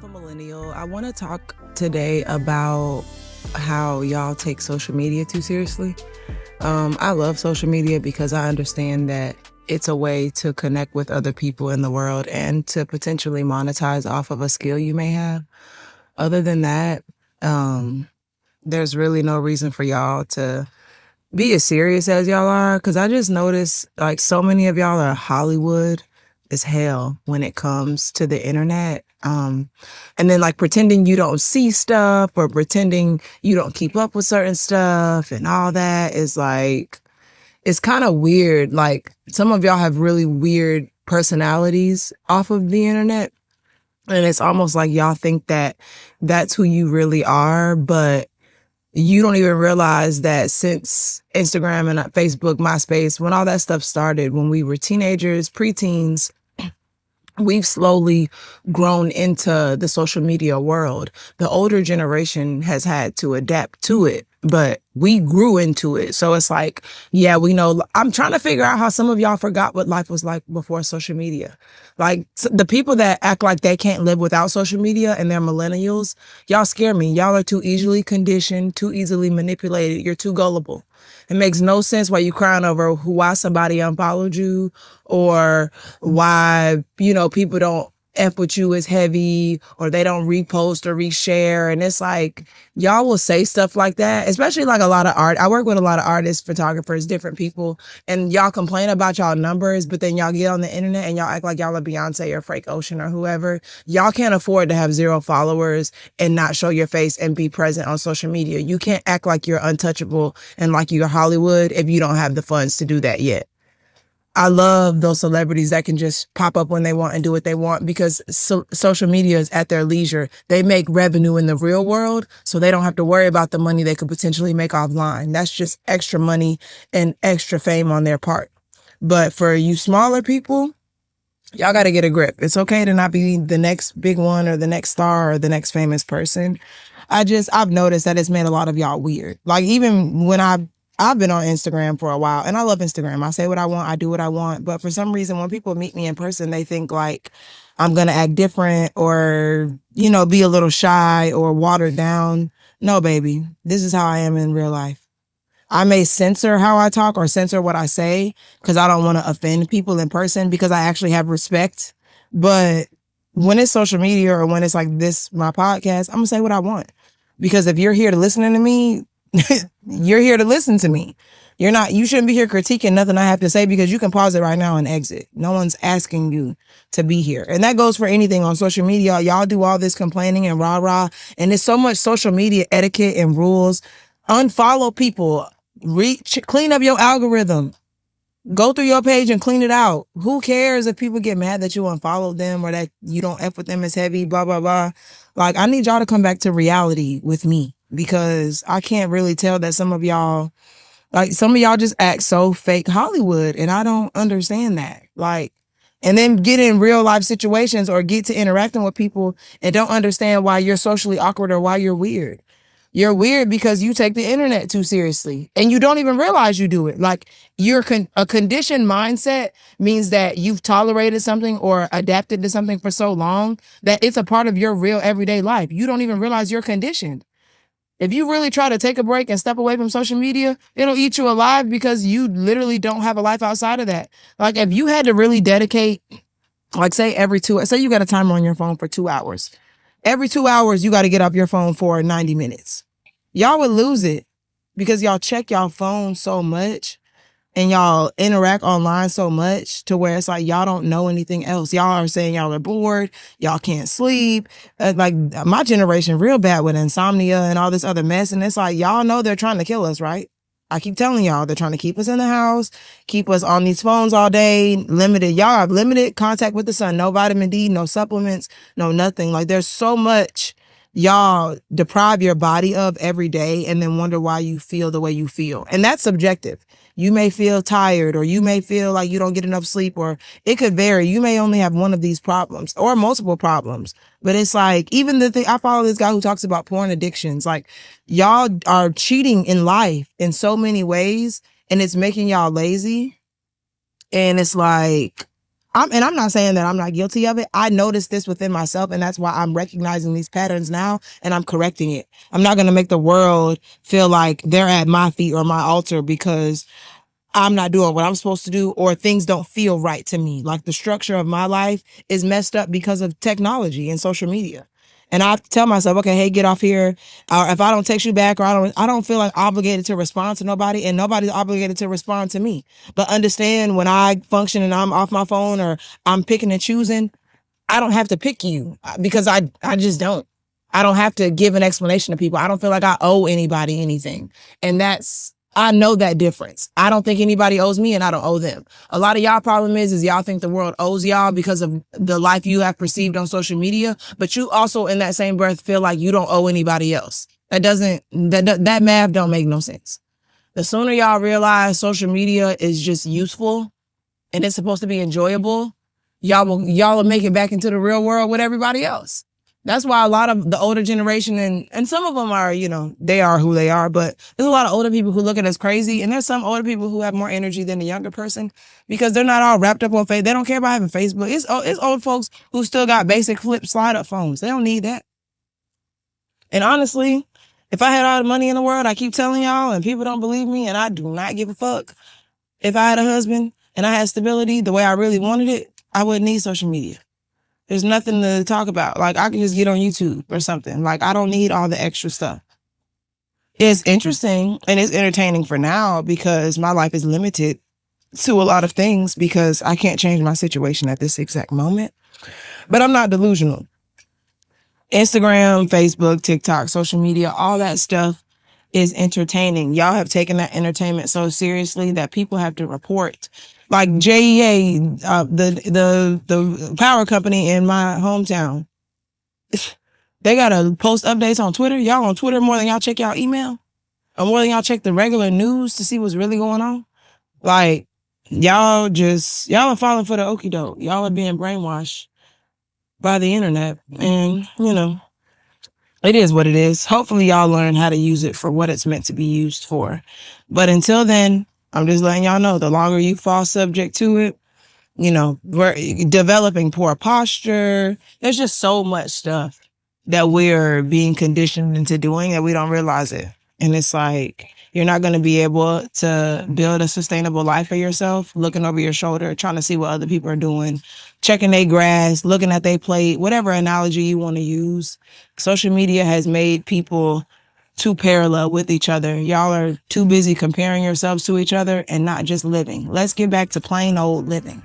myself a millennial. I want to talk today about how y'all take social media too seriously. I love social media because I understand that it's a way to connect with other people in the world and to potentially monetize off of a skill you may have. Other than that, there's really no reason for y'all to be as serious as y'all are, because I just noticed like so many of y'all are Hollywood as hell when it comes to the internet. And then like pretending you don't see stuff or pretending you don't keep up with certain stuff and all that is like, it's kind of weird. Like some of y'all have really weird personalities off of the internet. And it's almost like y'all think that that's who you really are, but you don't even realize that since Instagram and Facebook, MySpace, when all that stuff started, when we were teenagers, preteens, we've slowly grown into the social media world. The older generation has had to adapt to it, but we grew into it. So it's like, yeah, we know. I'm trying to figure out how some of y'all forgot what life was like before social media. Like the people that act like they can't live without social media and they're millennials, y'all scare me. Y'all are too easily conditioned, too easily manipulated. You're too gullible. It makes no sense why you crying over why somebody unfollowed you or why, people don't F with you as heavy or they don't repost or reshare. And it's like, y'all will say stuff like that, especially like a lot of art. I work with a lot of artists, photographers, different people, and y'all complain about y'all numbers, but then y'all get on the internet and y'all act like y'all are Beyonce or Frank Ocean or whoever. Y'all can't afford to have 0 followers and not show your face and be present on social media. You can't act like you're untouchable and like you're Hollywood if you don't have the funds to do that yet. I love those celebrities that can just pop up when they want and do what they want because social media is at their leisure. They make revenue in the real world, so they don't have to worry about the money they could potentially make offline. That's just extra money and extra fame on their part. But for you smaller people, y'all got to get a grip. It's okay to not be the next big one or the next star or the next famous person. I've noticed that it's made a lot of y'all weird. Like even when I've been on Instagram for a while and I love Instagram. I say what I want. I do what I want. But for some reason, when people meet me in person, they think like I'm going to act different or, be a little shy or watered down. No, baby, this is how I am in real life. I may censor how I talk or censor what I say because I don't want to offend people in person because I actually have respect. But when it's social media or when it's like this, my podcast, I'm going to say what I want. Because if you're here to listen to me, you're here to listen to me. You shouldn't be here critiquing nothing I have to say because you can pause it right now and exit. No one's asking you to be here. And that goes for anything on social media. Y'all do all this complaining and rah-rah. And there's so much social media etiquette and rules. Unfollow people. Clean up your algorithm. Go through your page and clean it out. Who cares if people get mad that you unfollowed them or that you don't F with them as heavy, blah, blah, blah. Like, I need y'all to come back to reality with me because I can't really tell that some of y'all just act so fake Hollywood and I don't understand that. Like, and then get in real life situations or get to interacting with people and don't understand why you're socially awkward or why you're weird. You're weird because you take the internet too seriously and you don't even realize you do it. Like a conditioned mindset means that you've tolerated something or adapted to something for so long that it's a part of your real everyday life. You don't even realize you're conditioned. If you really try to take a break and step away from social media, it'll eat you alive because you literally don't have a life outside of that. Like if you had to really dedicate, like say you got a timer on your phone for 2 hours. Every 2 hours, you got to get off your phone for 90 minutes. Y'all would lose it because y'all check y'all phone so much and y'all interact online so much to where it's like y'all don't know anything else. Y'all are saying y'all are bored. Y'all can't sleep. Like my generation real bad with insomnia and all this other mess. And it's like y'all know they're trying to kill us, right? I keep telling y'all, they're trying to keep us in the house, keep us on these phones all day, y'all have limited contact with the sun, no vitamin D, no supplements, no nothing. Like there's so much y'all deprive your body of every day and then wonder why you feel the way you feel. And that's subjective. You may feel tired or you may feel like you don't get enough sleep or it could vary. You may only have one of these problems or multiple problems. But it's like, even I follow this guy who talks about porn addictions. Like y'all are cheating in life in so many ways and it's making y'all lazy. And it's like, I'm not saying that I'm not guilty of it. I noticed this within myself, and that's why I'm recognizing these patterns now and I'm correcting it. I'm not going to make the world feel like they're at my feet or my altar because I'm not doing what I'm supposed to do or things don't feel right to me. Like the structure of my life is messed up because of technology and social media. And I have to tell myself, okay, hey, get off here. Or if I don't text you back or I don't feel like obligated to respond to nobody and nobody's obligated to respond to me. But understand when I function and I'm off my phone or I'm picking and choosing, I don't have to pick you because I just don't. I don't have to give an explanation to people. I don't feel like I owe anybody anything. And I know that difference. I don't think anybody owes me and I don't owe them. A lot of y'all problem is y'all think the world owes y'all because of the life you have perceived on social media, but you also in that same breath feel like you don't owe anybody else. That math don't make no sense. The sooner y'all realize social media is just useful and it's supposed to be enjoyable, y'all will make it back into the real world with everybody else. That's why a lot of the older generation and some of them are, they are who they are, but there's a lot of older people who look at us crazy. And there's some older people who have more energy than the younger person because they're not all wrapped up on Facebook. They don't care about having Facebook. It's old folks who still got basic flip slide up phones. They don't need that. And honestly, if I had all the money in the world, I keep telling y'all and people don't believe me and I do not give a fuck. If I had a husband and I had stability the way I really wanted it, I wouldn't need social media. There's nothing to talk about. Like, I can just get on YouTube or something. Like, I don't need all the extra stuff. It's interesting and it's entertaining for now because my life is limited to a lot of things because I can't change my situation at this exact moment. But I'm not delusional. Instagram, Facebook, TikTok, social media, all that stuff is entertaining. Y'all have taken that entertainment so seriously that people have to report. Like JEA, the power company in my hometown, they gotta post updates on Twitter. Y'all on Twitter more than y'all check y'all email, or more than y'all check the regular news to see what's really going on. Like y'all are falling for the okie doke. Y'all are being brainwashed by the internet, and it is what it is. Hopefully y'all learn how to use it for what it's meant to be used for. But until then, I'm just letting y'all know, the longer you fall subject to it, we're developing poor posture. There's just so much stuff that we're being conditioned into doing that we don't realize it. And it's like, you're not going to be able to build a sustainable life for yourself, looking over your shoulder, trying to see what other people are doing, checking their grass, looking at their plate, whatever analogy you want to use. Social media has made people too parallel with each other. Y'all are too busy comparing yourselves to each other and not just living. Let's get back to plain old living.